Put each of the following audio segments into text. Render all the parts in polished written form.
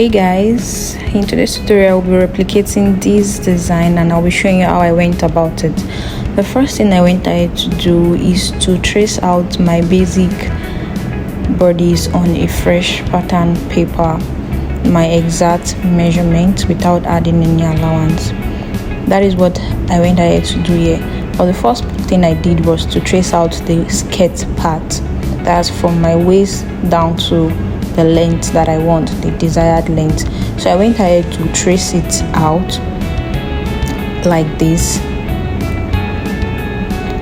Hey guys, in today's tutorial I'll be replicating this design and I'll be showing you how I went about it. The first thing I went ahead to do is to trace out my basic bodies on a fresh pattern paper, my exact measurement without adding any allowance. That is what I went ahead to do here. But the first thing I did was to trace out the skirt part, that's from my waist down to the length that I want, the desired length. So I went ahead to trace it out like this.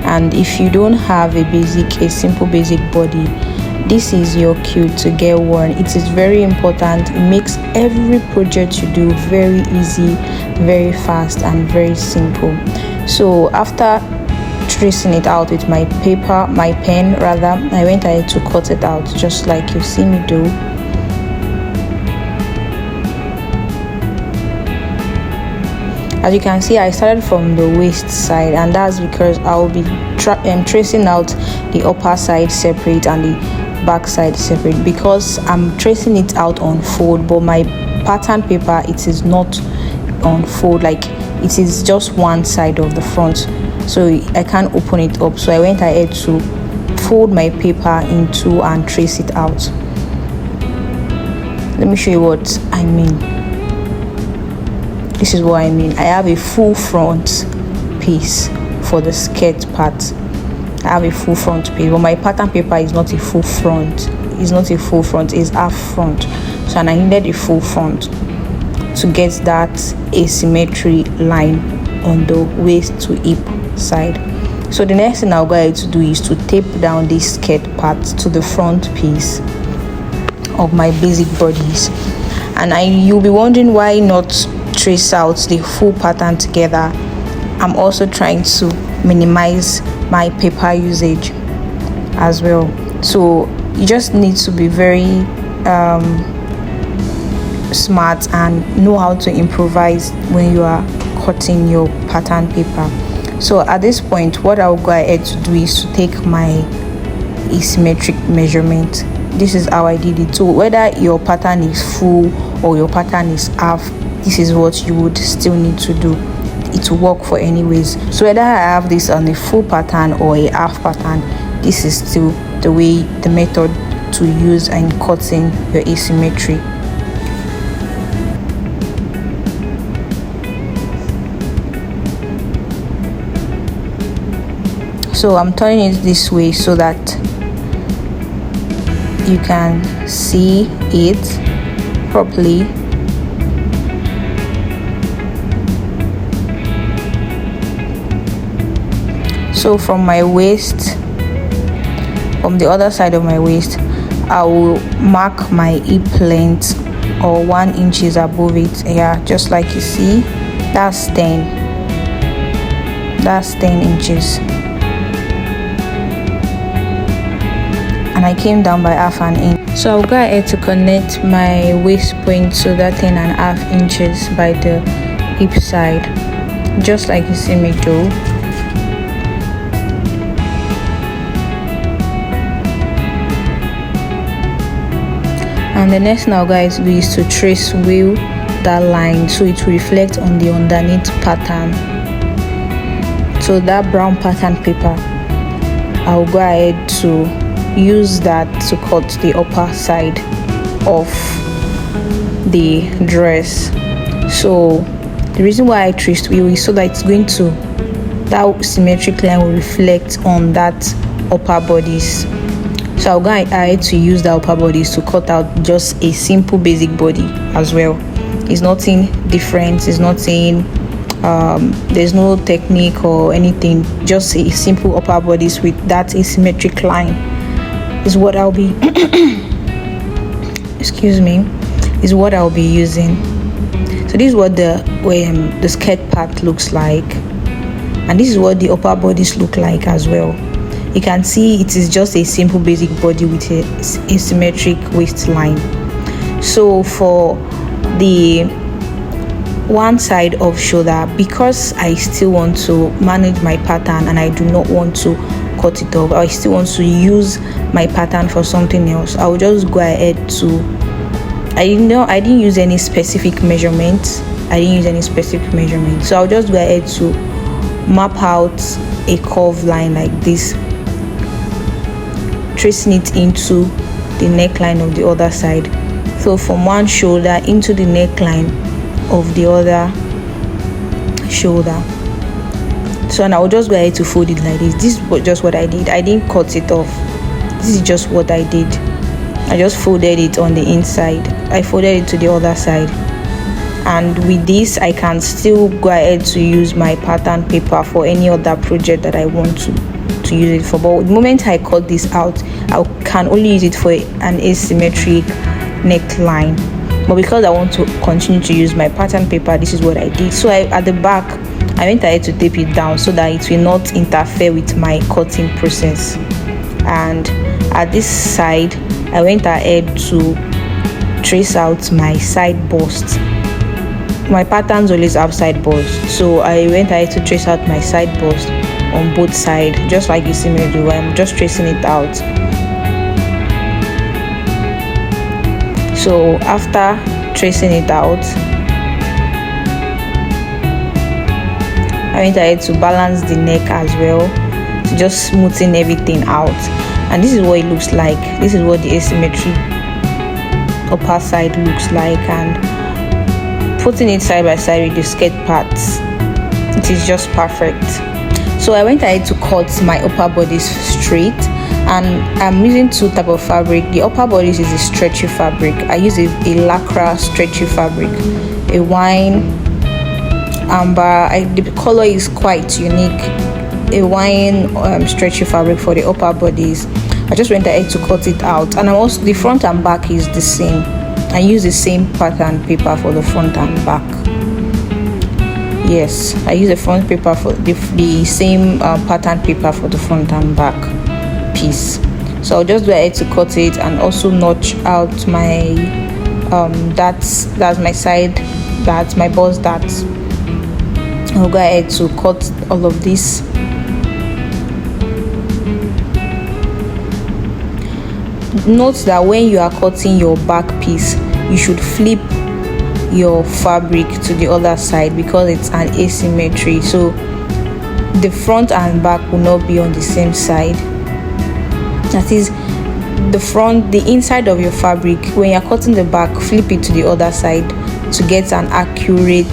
And if you don't have a simple basic body, this is your cue to get one. It is very important. It makes every project you do very easy, very fast, and very simple. So after tracing it out with my pen, I went ahead to cut it out just like you see me do. As you can see, I started from the waist side, and that's because I will be tracing out the upper side separate and the back side separate, because I'm tracing it out on fold, but my pattern paper, it is not on fold, like it is just one side of the front, so I can't open it up. So I went ahead to fold my paper in two and trace it out. Let me show you what I mean. This is what I mean. I have a full front piece for the skirt part. I have a full front piece, but my pattern paper is not a full front. It's not a full front, it's half front. So and I needed a full front to get that asymmetry line on the waist to hip side. So the next thing I'll go ahead to do is to tape down this skirt part to the front piece of my basic bodies. And you'll be wondering why not trace out the full pattern together. I'm also trying to minimize my paper usage as well. So you just need to be very smart and know how to improvise when you are cutting your pattern paper. So at this point, what I'll go ahead to do is to take my asymmetric measurement. This is how I did it. So whether your pattern is full or your pattern is half, this is what you would still need to do. It will work for anyways. So whether I have this on a full pattern or a half pattern, this is still the method to use in cutting your asymmetry. So I'm turning it this way so that you can see it properly. So from my waist, from the other side of my waist, I will mark my hip length or 1 inch above it. Yeah, just like you see, that's 10 inches. And I came down by half an inch. So I'll go ahead to connect my waist point to that 10.5 inches by the hip side, just like you see me do. And the next thing I'll go ahead to do is to trace wheel that line so it will reflect on the underneath pattern. So that brown pattern paper, I'll go ahead to use that to cut the upper side of the dress. So the reason why I traced wheel is so that it's going to, that symmetric line will reflect on that upper bodice. So I'll go ahead to use the upper bodies to cut out just a simple basic body as well. It's nothing different, it's nothing there's no technique or anything, just a simple upper bodies with that asymmetric line is what I'll be is what I'll be using. So this is what the skirt part looks like, and this is what the upper bodies look like as well. You can see it is just a simple basic body with a asymmetric waistline. So for the one side of shoulder, because I still want to manage my pattern and I do not want to cut it off, I still want to use my pattern for something else, I will just go ahead to I didn't use any specific measurements. So I'll just go ahead to map out a curved line like this, tracing it into the neckline of the other side. So from one shoulder into the neckline of the other shoulder. So now I'll just go ahead to fold it like this. This is just what I did. I didn't cut it off. This is just what I did. I just folded it on the inside. I folded it to the other side. And with this, I can still go ahead to use my pattern paper for any other project that I want to use it for. But the moment I cut this out, I can only use it for an asymmetric neckline. But because I want to continue to use my pattern paper, this is what I did. So at the back, I went ahead to tape it down so that it will not interfere with my cutting process. And at this side, I went ahead to trace out my side bust. My patterns always have side bust, so I went ahead to trace out my side bust on both sides, just like you see me do. I'm just tracing it out. So after tracing it out, I went ahead to balance the neck as well, to just smoothing everything out. And this is what it looks like. This is what the asymmetry upper side looks like, and putting it side by side with the skirt parts, it is just perfect. So I went ahead to cut my upper bodice straight, and I'm using two type of fabric. The upper bodice is a stretchy fabric. I use a lycra stretchy fabric, a wine amber. The color is quite unique. A wine stretchy fabric for the upper bodice. I just went ahead to cut it out, and also the front and back is the same. I use the same pattern paper for the front and back. Yes, I use the front paper for the same pattern paper for the front and back piece. So I'll just go ahead to cut it and also notch out my that's my side, that's my bust dart. I'll go ahead to cut all of this. Note that when you are cutting your back piece, you should flip your fabric to the other side because it's an asymmetry, so the front and back will not be on the same side. That is, the inside of your fabric, when you're cutting the back, flip it to the other side to get an accurate,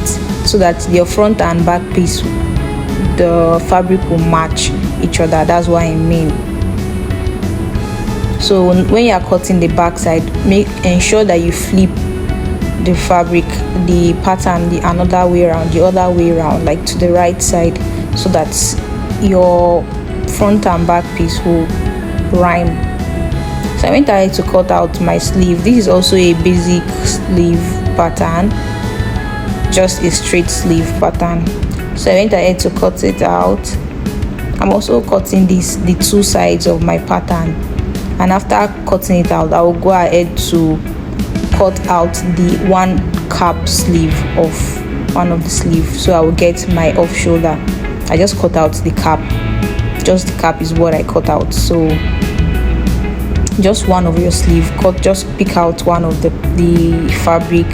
so that your front and back piece, the fabric will match each other. That's what I mean. So when you are cutting the back side, ensure that you flip the fabric, the pattern, the other way around, like to the right side, so that your front and back piece will rhyme. So I went ahead to cut out my sleeve. This is also a basic sleeve pattern, just a straight sleeve pattern. So I went ahead to cut it out. I'm also cutting the two sides of my pattern, and after cutting it out, I will go ahead to cut out the one cap sleeve of one of the sleeves, so I will get my off shoulder. I just cut out the cap, just the cap is what I cut out. So just one of your sleeve, just pick out one of the fabric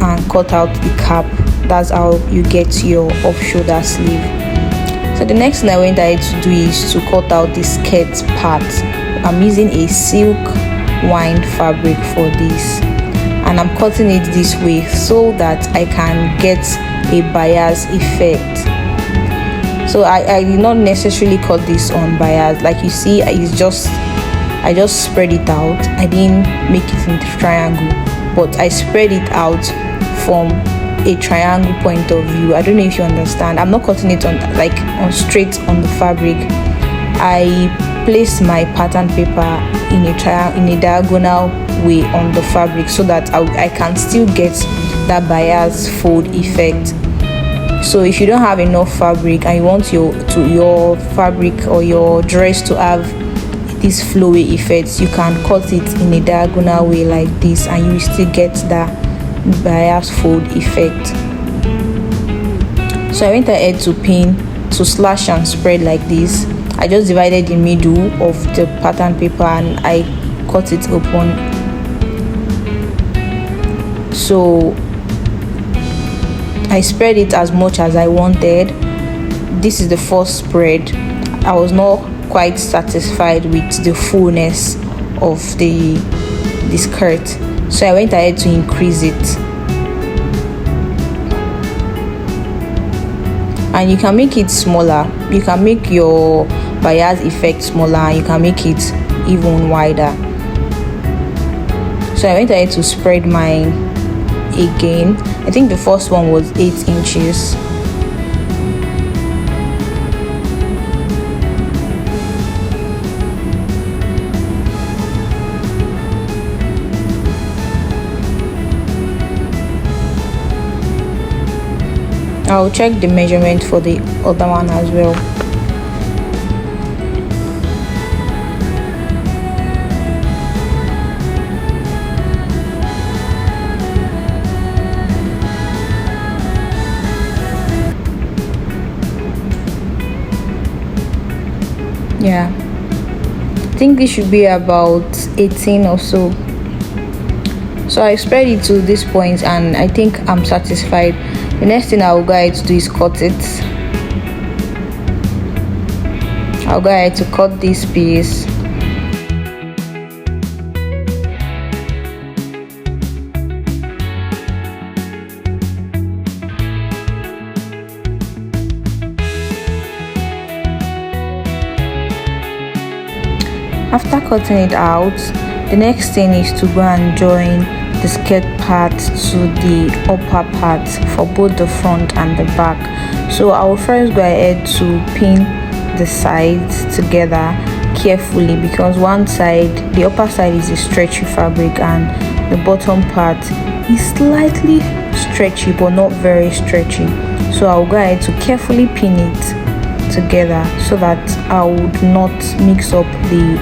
and cut out the cap. That's how you get your off shoulder sleeve. So the next thing I went ahead to do is to cut out the skirt part. I'm using a silk wine fabric for this, and I'm cutting it this way so that I can get a bias effect. So I did not necessarily cut this on bias. Like you see, I just spread it out. I didn't make it into triangle, but I spread it out from a triangle point of view. I don't know if you understand. I'm not cutting it on straight on the fabric. I place my pattern paper in a diagonal way on the fabric so that I can still get that bias fold effect. So if you don't have enough fabric and you want your fabric or your dress to have this flowy effects, you can cut it in a diagonal way like this, and you still get that bias fold effect. So I went ahead to slash and spread like this. I just divided the middle of the pattern paper and I cut it open so I spread it as much as I wanted. This is the first spread. I was not quite satisfied with the fullness of the skirt, so I went ahead to increase it. And you can make it smaller. You can make your bias effect smaller. You can make it even wider. So I went ahead to spread mine again. I think the first one was 8 inches. I'll check the measurement for the other one as well. Yeah, I think this should be about 18 or so. So I spread it to this point and I think I'm satisfied. The next thing I'll go ahead to do is cut it. I'll go ahead to cut this piece. After cutting it out, the next thing is to go and join the skirt part to the upper part for both the front and the back. So I will first go ahead to pin the sides together carefully, because one side, the upper side, is a stretchy fabric and the bottom part is slightly stretchy but not very stretchy. So I'll go ahead to carefully pin it together so that I would not mix up the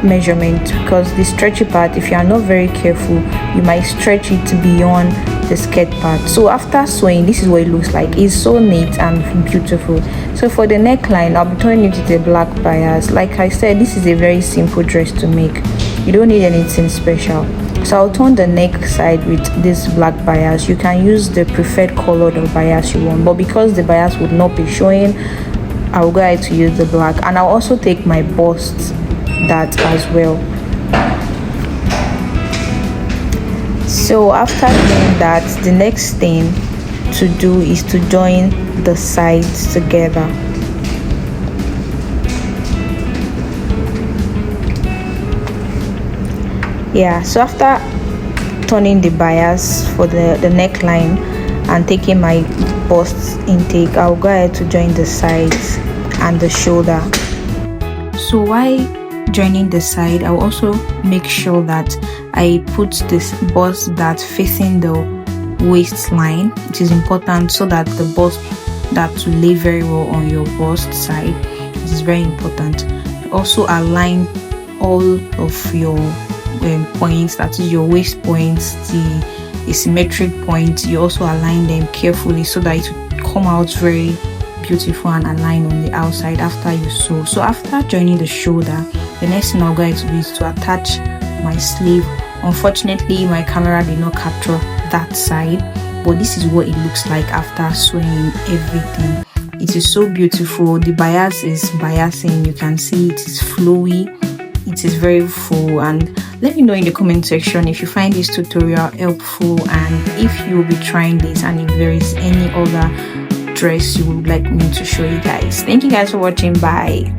measurement, because the stretchy part, if you are not very careful, you might stretch it beyond the skirt part. So after sewing, this is what it looks like. It's so neat and beautiful. So for the neckline, I'll be turning it with a black bias. Like I said, this is a very simple dress to make. You don't need anything special. So I'll turn the neck side with this black bias. You can use the preferred color of bias you want, but because the bias would not be showing, I'll go ahead to use the black. And I'll also take my bust that as well. So after doing that, the next thing to do is to join the sides together. Yeah, so after turning the bias for the neckline and taking my bust intake, I'll go ahead to join the sides and the shoulder. So while joining the side, I'll also make sure that I put this bust that facing the waistline. It is important so that the bust that will lay very well on your bust side. It is very important. Also align all of your points, that is your waist points, the asymmetric points. You also align them carefully so that it will come out very beautiful and aligned on the outside after you sew. So after joining the shoulder, the next thing I'm going to do is to attach my sleeve. Unfortunately, my camera did not capture that side, but this is what it looks like after sewing everything. It is so beautiful. The bias is biasing. You can see it is flowy. It is very full. And let me know in the comment section if you find this tutorial helpful and if you will be trying this, and if there is any other dress you would like me to show you guys. Thank you guys for watching. Bye.